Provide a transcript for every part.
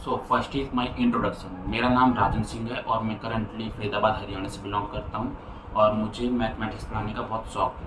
So first is my introduction. मेरा नाम राजन सिंह है और मैं करंटली फरीदाबाद हरियाणा से बिलोंग करता हूँ और मुझे मैथमेटिक्स पढ़ाने का बहुत शौक है।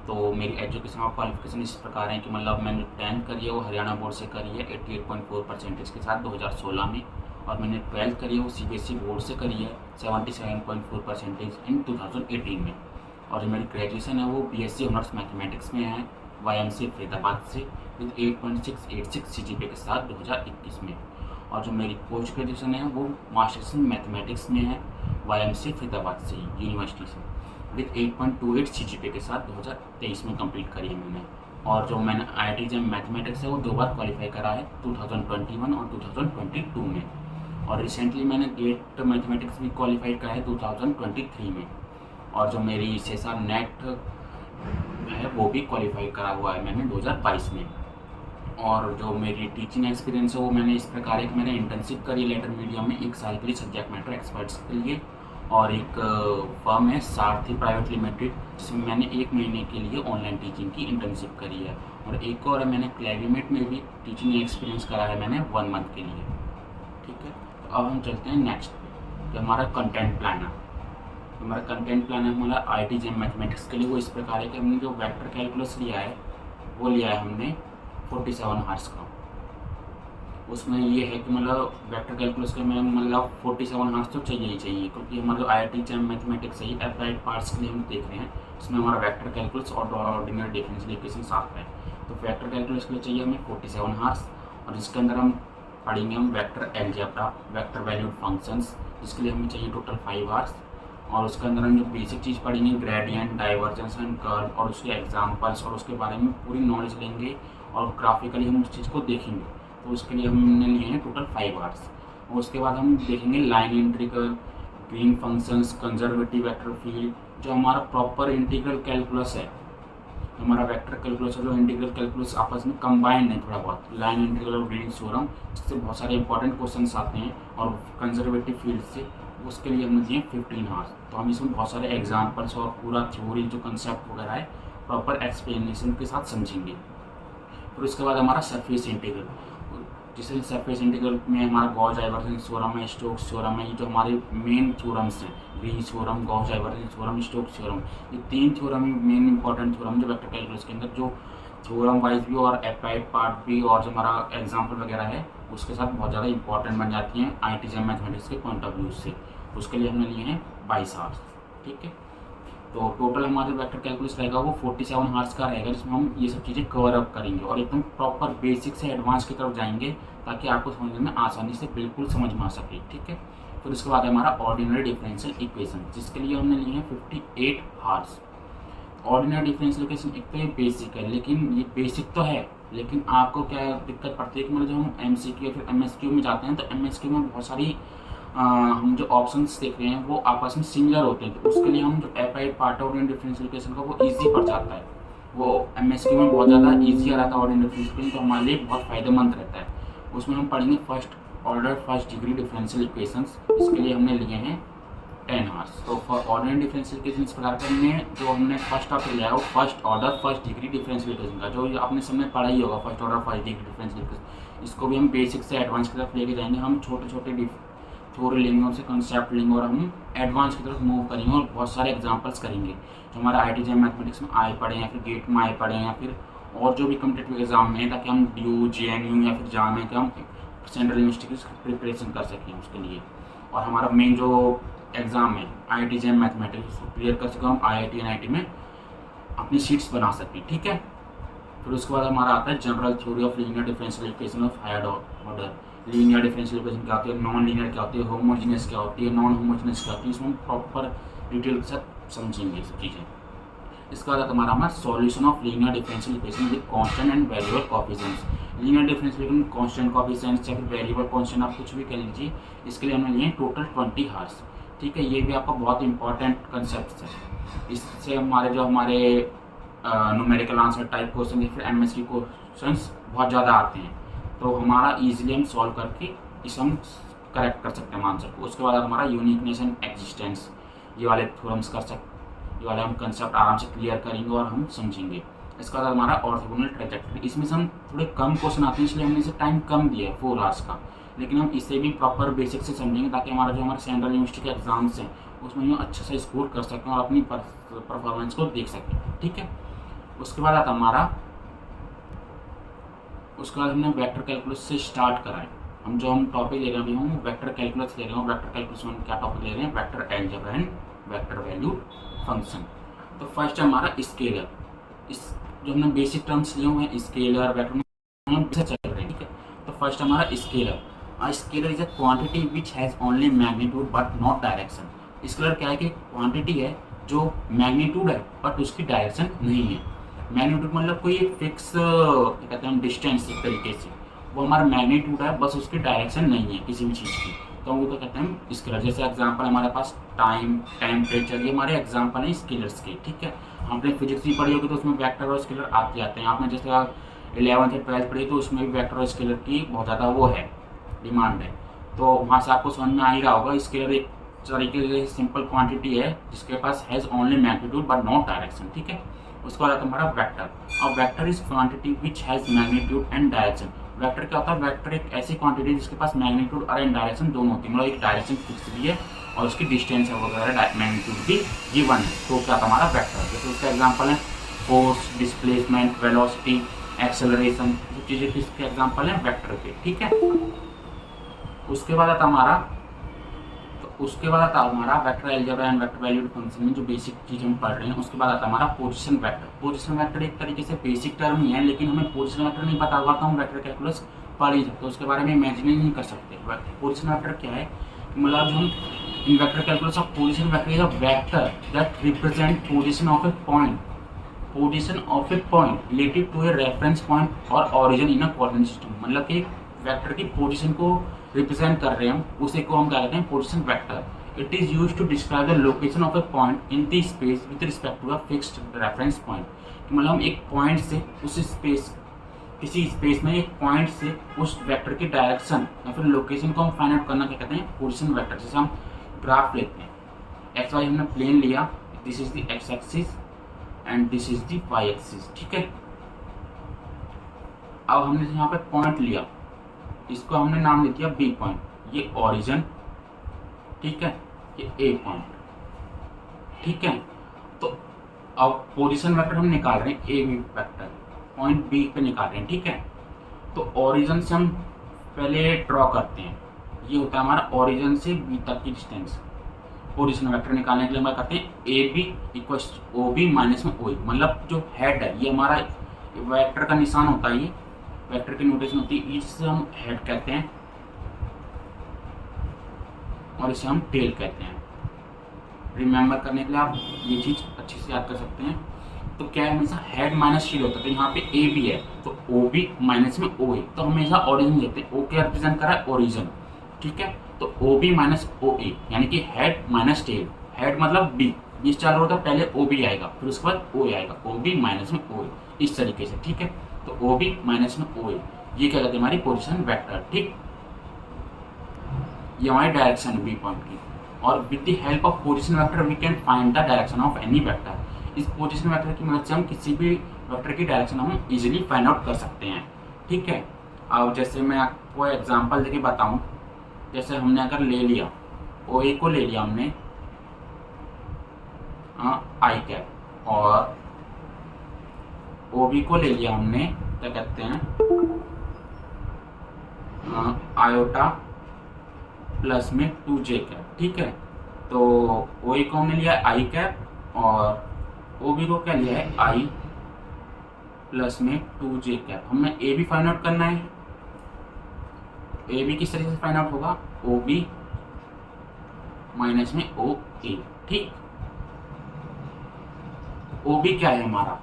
तो मेरी एजुकेशन और क्वालिफिकेशन इस प्रकार है कि मतलब मैंने 10th करी है वो हरियाणा बोर्ड से करी है 88.4% के साथ 2016 में, और मैंने 12th करी है वो CBSE बोर्ड से करी है 77.4% इन 2018 में। और जो मेरी ग्रेजुएशन है वो BSc ऑनर्स मैथमेटिक्स में है YMCA फरीदाबाद से विद 8.686 CGPA के साथ 2021 में। और जो मेरी पोस्ट ग्रेजुएशन है वो मास्टर्स इन मैथमेटिक्स में है YMCA फरीदाबाद से यूनिवर्सिटी से विद 8.28 CGPA के साथ 2023 में कंप्लीट करी है मैंने। और जो मैंने IIT JEM मैथमेटिक्स है वो 2 बार क्वालिफाई करा है 2021 और 2022 में। और रिसेंटली मैंने गेट मैथमेटिक्स भी क्वालिफाई करा है 2023 में। और जो मेरी सेसा नेट है वो भी क्वालिफाई करा हुआ है मैंने 2022 में। और जो मेरी टीचिंग एक्सपीरियंस है वो मैंने इस प्रकार है कि मैंने इंटर्नशिप करी लेटर मीडिया में 1 साल के लिए सब्जेक्ट मैटर एक्सपर्ट्स के लिए, और एक फर्म है सारथी प्राइवेट लिमिटेड जिसमें मैंने 1 महीने के लिए ऑनलाइन टीचिंग की इंटर्नशिप करी है। और एक और मैंने क्लेविमेट में भी टीचिंग एक्सपीरियंस करा है मैंने 1 मंथ के लिए। ठीक है, तो अब हम चलते हैं नेक्स्ट पे, तो हमारा कंटेंट प्लान है। हमारा कंटेंट प्लान है हमारा IIT JEM मैथमेटिक्स के लिए वो इस प्रकार है कि हमने जो वेक्टर कैलकुलस लिया है वो लिया है हमने 47 आवर्स का। उसमें ये है कि मतलब वेक्टर कैलकुलस के में मतलब 47 आवर्स तो चाहिए ही चाहिए, क्योंकि हमारा जो IIT JEM मैथमेटिक्स है अप्लाइड पार्ट्स के लिए हम देख रहे हैं, इसमें हमारा वेक्टर कैलकुलस और ऑर्डिनरी डिफरेंशियल इक्वेशन साथ है। तो वेक्टर कैलकुलस के लिए चाहिए हमें 47 आवर्स, और इसके अंदर हम पढ़ेंगे हम vector algebra, vector valued functions, जिसके लिए हमें चाहिए टोटल 5 आवर्स। और उसके अंदर हम जो बेसिक चीज़ पढ़ेंगे ग्रेडियंट, डाइवर्जेंस एंड कर्व, और उसके एग्जांपल्स और उसके बारे में पूरी नॉलेज लेंगे और ग्राफिकली हम उस चीज़ को देखेंगे। तो उसके लिए हमने लिए हैं टोटल 5 आवर्स। और उसके बाद हम देखेंगे line integral, green functions, conservative vector field, जो हमारा प्रॉपर इंटीग्रल कैलकुलस है। हमारा वेक्टर कैलकुलस और जो इंटीग्रल कैलकुलस आपस में कंबाइंड है थोड़ा बहुत, लाइन इंटीग्रल और ग्रीन थ्योरम, जिससे बहुत सारे इंपॉर्टेंट क्वेश्चन आते हैं, और कंजर्वेटिव फील्ड से उसके लिए हमने दिए 15 आवर्स। तो हम इसमें बहुत सारे एग्जाम्पल्स और पूरा थ्योरी जो कंसेप्ट वगैरह है प्रॉपर एक्सप्लेनेशन के साथ समझेंगे। फिर उसके बाद हमारा सरफेस इंटीग्रल, जिससे सरफेस इंटीग्रल में हमारा गॉस डाइवर्जेंस थ्योरम है, स्टोक्स थ्योरम है, ये जो हमारे मेन थ्योरम्स हैं, Green's theorem, Gauss divergence theorem, Stokes theorem, ये 3 थ्योरम मेन इंपॉर्टेंट थ्योरम जो वेक्टर कैलकुलस के अंदर जो थ्योरम वाइज भी और अप्लाइड पार्ट भी और जो हमारा एग्जाम्पल वगैरह है उसके साथ बहुत ज़्यादा इंपॉर्टेंट बन जाती हैं IIT JEM मैथमेटिक्स के पॉइंट ऑफ व्यू से। उसके लिए हमने लिए हैं 22 आवर्स। ठीक है, तो टोटल हमारा जो वेक्टर कैलकुलस रहेगा वो 47 आवर्स का रहेगा, जिसमें हम ये सब चीज़ें कवर अप करेंगे और एकदम प्रॉपर बेसिक से एडवांस की तरफ जाएंगे ताकि आपको समझने में आसानी से बिल्कुल समझ में आ सके। ठीक है, फिर उसके बाद हमारा ऑर्डिनरी डिफरेंशियल इक्वेशन, जिसके लिए हमने लिए हैं 58 आवर्स। ऑर्डिनरी डिफरेंशियल इक्वेशन एक तो ये बेसिक है, लेकिन ये बेसिक तो है, लेकिन आपको क्या दिक्कत पड़ती है कि मतलब जब हम MCQ या फिर MSQ में जाते हैं तो MSQ में बहुत सारी हम जो ऑप्शंस देख रहे हैं वो आपस में सिमिलर होते हैं। तो उसके लिए हम जो अप्लाइड पार्ट है ऑर्डिनरी डिफरेंशियल इक्वेशन का वो ईजी पड़ जाता है, वो MSQ में बहुत ज़्यादा ईजी आ रहा था ऑर्डिनरी डिफरेंशियल इक्वेशन, तो हमारे लिए बहुत फायदेमंद रहता है। उसमें हम पढ़ेंगे first order first degree differential equations, इसके लिए हमने लिए हैं 10 आवर्स। तो फॉर ऑर्डिनरी डिफरेंशियल इक्वेशन इस प्रकार का हमने फर्स्ट टॉपिक लिया है वो first order first degree differential equation का, जो आपने सबने पढ़ा ही होगा first order first degree differential equation. इसको भी हम बेसिक से एडवांस की तरफ लेके जाएंगे, हम छोटे छोटे थ्योरी लेंगे, उनसे कंसेप्ट लेंगे और हम एडवांस की तरफ मूव करेंगे और बहुत सारे एग्जांपल्स करेंगे जो हमारे IIT JEM मैथमेटिक्स में आए पड़े या फिर गेट में आए पड़े या फिर और जो भी कम्पिटेटिव एग्जाम में है, ताकि हम DU JNU या फिर जाम है कि हम सेंट्रल यूनिवर्सिटी की प्रिपरेशन कर सकें उसके लिए। और हमारा मेन जो एग्ज़ाम है IIT JEM मैथमेटिक्स उसको क्लियर कर सकें, हम IIT NIT में अपनी सीट्स बना सकें। ठीक है, फिर उसके बाद हमारा आता है general theory of linear differential equation of higher order. Linear differential equation क्या होती है, नॉन लीनियर क्या होती है, होमोजेनियस क्या होती है, नॉन होमोजेनियस क्या होती है, इसमें हम प्रॉपर डिटेल के साथ समझेंगे सब चीज़ें। इसके बाद हमारा solution of linear differential equation with constant and variable coefficients. Linear differential equation constant coefficients या फिर वेरिएबल कांस्टेंट आप कुछ भी कह लीजिए, इसके लिए हमने लिए टोटल 20 आवर्स। ठीक है, ये भी आपका बहुत इंपॉर्टेंट कंसेप्ट है। इससे हमारे न्यूमेरिकल आंसर टाइप क्वेश्चन या फिर MSQ क्वेश्चंस बहुत ज़्यादा आते हैं, तो हमारा ईजिली हम सॉल्व करके इसे हम करेक्ट कर सकते हैं आंसर को। उसके बाद हमारा यूनिकनेस एंड एग्जिस्टेंस, ये वाले थ्योरम्स कर सकते, ये वाले हम कंसेप्ट आराम से क्लियर करेंगे और हम समझेंगे। इसके बाद हमारा ऑर्थोगोनल ट्रैजेक्टरी, इसमें से हम थोड़े कम क्वेश्चन आते हैं इसलिए हमने इसे टाइम कम दिया है 4 आवर्स का, लेकिन हम इसे भी प्रॉपर बेसिक से समझेंगे ताकि हमारा जो हमारे सेंट्रल यूनिवर्सिटी के एग्जाम्स हैं उसमें हम अच्छे से स्कोर कर सकें और अपनी परफॉर्मेंस को देख सकें। ठीक है, उसके बाद आता हमारा, उसके बाद हमने वेक्टर कैलकुलस से स्टार्ट करा है। हम टॉपिक ले रहे हैं अभी, हम वेक्टर कैलकुलस ले रहे हैं। वेक्टर कैलकुलस में क्या टॉपिक ले रहे हैं, vector algebra and vector value function. तो फर्स्ट हमारा स्केलर, इस जो हमने बेसिक टर्म्स लिए हुए हैं स्केलर वेक्टर हम चल रहे हैं। ठीक है, तो फर्स्ट हमारा scalar. Scalar is a quantity which has only magnitude but not direction. Scalar क्या है कि क्वांटिटी है जो मैग्नीट्यूड है बट उसकी डायरेक्शन नहीं है। मैग्नीट्यूड मतलब कोई फिक्स क्या कहते हैं हम डिस्टेंस, एक तरीके से वो हमारा मैग्नीट्यूड है, बस उसकी डायरेक्शन नहीं है किसी भी चीज़ की, तो हम वो क्या कहते हैं स्केलर। जैसे एग्जांपल हमारे पास टाइम, टेम्परेचर, ये हमारे एग्जांपल हैं स्केलर्स के। ठीक है, आपने फिजिक्स भी पढ़ी होगी तो उसमें वेक्टर और स्केलर आते जाते हैं। आपने जैसे 11th या 12th पढ़ी तो उसमें भी वेक्टर और स्केलर की बहुत ज़्यादा वो है, डिमांड है, तो वहाँ से आपको समझ में आ ही रहा होगा। स्केलर एक तरीके से सिंपल क्वांटिटी है जिसके पास has only magnitude but not direction. ठीक है, उसके बाद हमारा वेक्टर। और vector is quantity which has magnitude and direction. Vector क्या होता है, वेक्टर एक ऐसी क्वांटिटी जिसके पास मैग्नीट्यूड और एंड डायरेक्शन दोनों होती है, मतलब एक डायरेक्शन फिक्स भी है और उसकी डिस्टेंस है वगैरह मैग्नीट्यूड भी गिवन है, तो क्या था हमारा वेक्टर। जैसे उसका एग्जांपल है फोर्स, डिस्प्लेसमेंट, वेलोसिटी, एक्सेलरेशन, ये चीज़ें किसके एग्जांपल हैं, वेक्टर के। ठीक है, उसके बाद आता हमारा vector algebra and vector value function में जो बेसिक चीज़ हम पढ़ रहे हैं। उसके बाद आता हमारा पोजीशन वेक्टर। पोजीशन वेक्टर एक तरीके से बेसिक टर्म ही है, लेकिन हमें पोजीशन वेक्टर नहीं पता होगा तो हम वेक्टर कैलकुलस पढ़ ही सकते, उसके बारे में इमेजिन ही नहीं कर सकते। पोजीशन वेक्टर क्या है, मतलब हम इन vector calculus of position vector is a vector that represent position of a point related to a reference point और origin in a coordinate system. मतलब कि वेक्टर की पोजीशन को रिप्रेजेंट कर रहे हैं हम, उसे को हम क्या कहते हैं, position vector. It is used to describe the location of a point in the space with respect to a fixed reference point. मतलब हम एक पॉइंट से उस स्पेस, किसी स्पेस में एक पॉइंट से उस वेक्टर की डायरेक्शन या फिर लोकेशन को हम फाइंड आउट करना क्या कहते हैं, पोजीशन वेक्टर। जैसे हम ग्राफ लेते हैं, एक्स वाई हमने प्लेन लिया, this is the X axis and this is the Y axis. ठीक है, अब हमने यहाँ पे पॉइंट लिया, इसको हमने नाम दे दिया बी पॉइंट, ये ओरिजिन। ठीक है, ये ए पॉइंट। ठीक है, तो अब पोजीशन वेक्टर हम निकाल रहे हैं, A B vector point B पे निकाल रहे हैं। ठीक है, तो ओरिजिन से हम पहले ड्रॉ करते हैं, ये होता है हमारा ओरिजिन से बी तक की डिस्टेंस। पोजीशन वेक्टर निकालने के लिए हम क्या करते हैं, A B equals O B minus में ओ ए, मतलब जो हेड है ये हमारा वेक्टर का निशान होता है, ये वेक्टर की नोटेशन होती है, इसे हम हेड कहते हैं और इसे हम टेल कहते हैं। रिमेंबर करने के लिए आप ये चीज़ अच्छे से याद कर सकते हैं। तो क्या है, हमेशा हेड माइनस टेल होता है, तो यहाँ पे ए बी है तो ओ बी माइनस में ओ ए, तो हमेशा ओरिजिन लेते हैं। ओ क्या रिप्रेजेंट कर रहा है, ओरिजिन। ठीक है, तो ओ बी माइनस ओ ए यानी कि हेड माइनस टेल। हेड मतलब बी, ये चालू होता है, पहले ओ बी आएगा फिर उसके बाद ओ ए आएगा, ओ बी माइनस में ओ ए, इस तरीके से। ठीक है, तो ओ बी माइनस में ओ ए, ये क्या कहते हैं, हमारी पोजीशन वेक्टर। ठीक, ये हमारी डायरेक्शन बी पॉइंट की। और with the help of position vector we can find the direction of any vector. इस पोजीशन वेक्टर की मदद से हम किसी भी वेक्टर की डायरेक्शन हम इजीली फाइंड आउट कर सकते हैं। ठीक है, अब जैसे मैं आपको एग्जांपल देके बताऊं, जैसे हमने अगर ले लिया ओ ए को ले लिया हमने आई कैप और ओ बी को ले लिया हमने क्या कहते हैं आयोटा प्लस में 2j कैप। ठीक है, तो ओ ए को हमने लिया आई कैप और ओ बी को क्या लिया है आई प्लस में 2j कैप। हमें ए बी फाइंड आउट करना है। ए बी किस तरीके से फाइंड आउट होगा, ओ बी माइनस में ओ ए। ठीक, ओ बी क्या है हमारा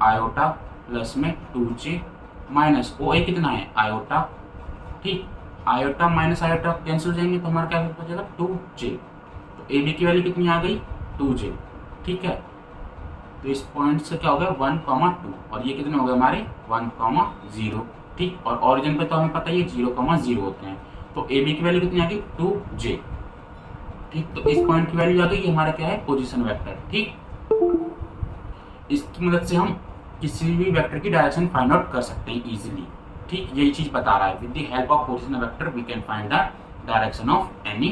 आयोटा प्लस में 2j माइनस ओ ए कितना है आयोटा। ठीक, आयोटा माइनस आयोटा कैंसिल हो जाएंगे तो हमारा क्या हो जाएगा 2j। तो ए बी की वैल्यू कितनी आ गई 2j। ठीक है, तो इस पॉइंट से क्या हो गया 1,2 और ये कितने हो गए हमारे 1,0। ठीक, और ओरिजिन पे तो हमें पता ही है 0,0 होते हैं, तो ए बी की वैल्यू कितनी आ गई 2j। ठीक, तो इस पॉइंट की वैल्यू आ गई, हमारा क्या है पोजीशन वेक्टर। ठीक, इसकी मदद से हम किसी भी वेक्टर की डायरेक्शन फाइंड आउट कर सकते हैं इजीली। ठीक, यही चीज बता रहा है, with the help of position vector we can find the direction of any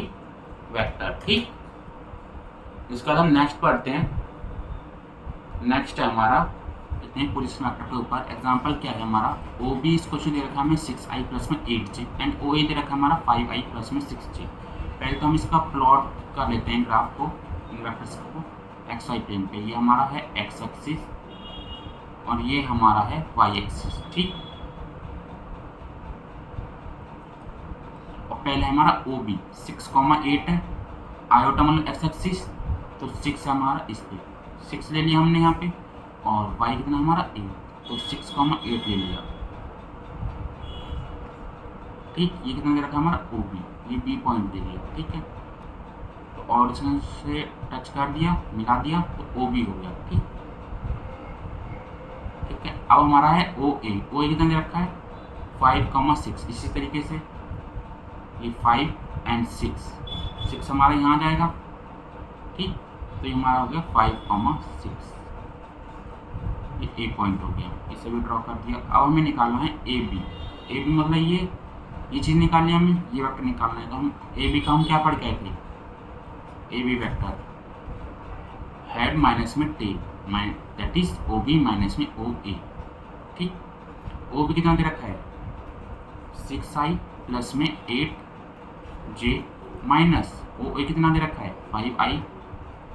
vector. ठीक, इसके बाद हम नेक्स्ट पढ़ते हैं। नेक्स्ट है हमारा इतने पोजीशन वेक्टर के ऊपर एग्जांपल क्या है हमारा, ओ बी इस क्वेश्चन दे रखा है हमें 6i प्लस में 8j एंड ओ ए दे रखा है हमारा 5i प्लस में 6j। पहले तो हम इसका प्लॉट कर लेते हैं ग्राफ को, इन वेक्टर्स को एक्स वाई प्लेन पे। ये हमारा है एक्स एक्सिस और ये हमारा है वाई एक्सिस। ठीक, और पहले हमारा ओ बी 6,8 है, आयोटा मतलब एक्स एक्सिस, तो 6 है हमारा इस पे, 6 ले लिया हमने यहाँ पे, और वाई कितना हमारा 8, तो 6,8 ले लिया। ठीक, ये कितना दे रखा है हमारा ओ बी, ये बी पॉइंट दे दिया। ठीक है, तो ऑरिजिन से टच कर दिया, मिला दिया, तो ओ बी हो गया। ठीक, ठीक है, अब हमारा है ओ ए कितना दे रखा है 5,6। इसी तरीके से ये 5 एंड 6 हमारा यहाँ जाएगा। ठीक, तो ये हमारा हो गया 5,6, ये ए पॉइंट हो गया, इसे भी ड्रॉ कर दिया। अब हमें निकालना है ए बी मतलब ये चीज़ निकालनी है हमें, ये वेक्टर निकालना है। तो हम ए बी का हम क्या पढ़ गए थे, A B vector head minus में tail, that is O B minus में ओ ए। ठीक, ओ बी कितना दे रखा है 6i प्लस में 8j माइनस ओ ए कितना दे रखा है 5i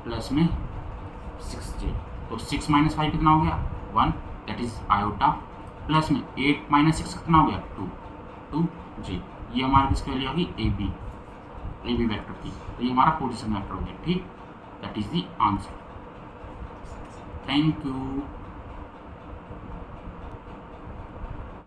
प्लस में 6j। तो 6 माइनस 5 कितना हो गया 1, दैट इज आयोटा, प्लस में 8 माइनस 6 कितना हो गया 2j। ये हमारी किसकी वैल्यू होगी ए बी वेक्टर की। तो ये हमारा पोजीशन वेक्टर हो गया। ठीक, that is the answer. Thank you.